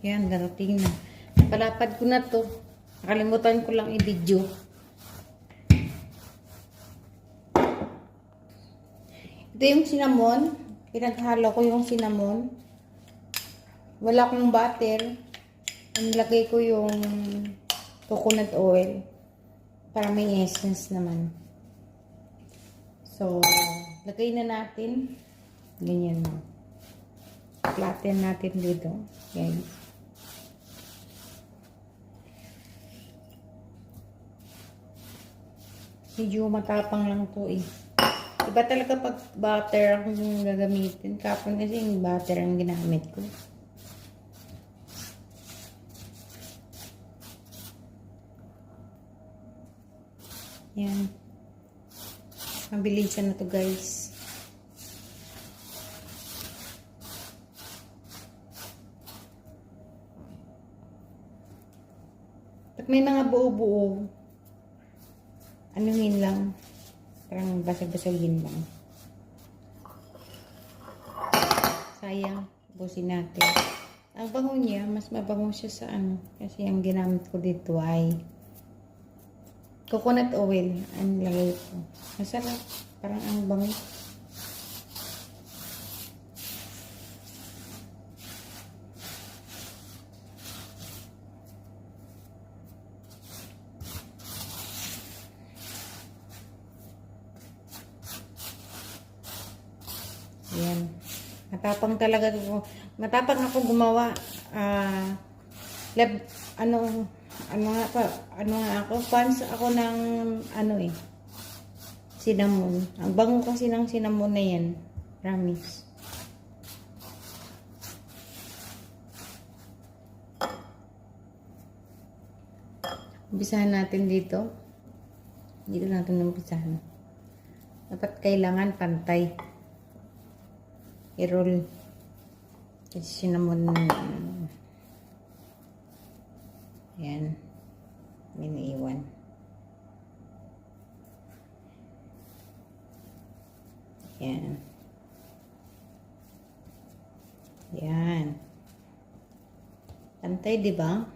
Yan, darating na. Palapad ko na to. Nakalimutan ko lang i-video. Ito yung cinnamon. Pinaghalo ko yung cinnamon. Wala akong butter. Nilagay ko yung coconut oil para may essence naman. So, lagay na natin. Ganyan na. Flatten natin dito. Guys. Medyo matapang lang to eh. Iba talaga pag butter ang gagamitin. Kapon kasi yung butter ang ginamit ko. Yan. Mabilisan na to guys. Pag may mga buo-buo, anuhin lang. Parang basag-basagin lang. Sayang. Busin natin. Ang bango niya, mas mabango siya sa ano. Kasi ang ginamit ko dito ay coconut oil. Ang lagay ko. Masarap. Parang ang bango. Ayan. Matapang talaga ako. Matapang ako gumawa. Ano nga ako, fans ako ng cinnamon. Ang bango kasi ng cinnamon na yan. Promise. Umpisahan natin dito. Dito natin umpisahan. Dapat kailangan pantay. I-roll. Kasi cinnamon yan. May naiwan. Yan. Yan. Pantay, di ba?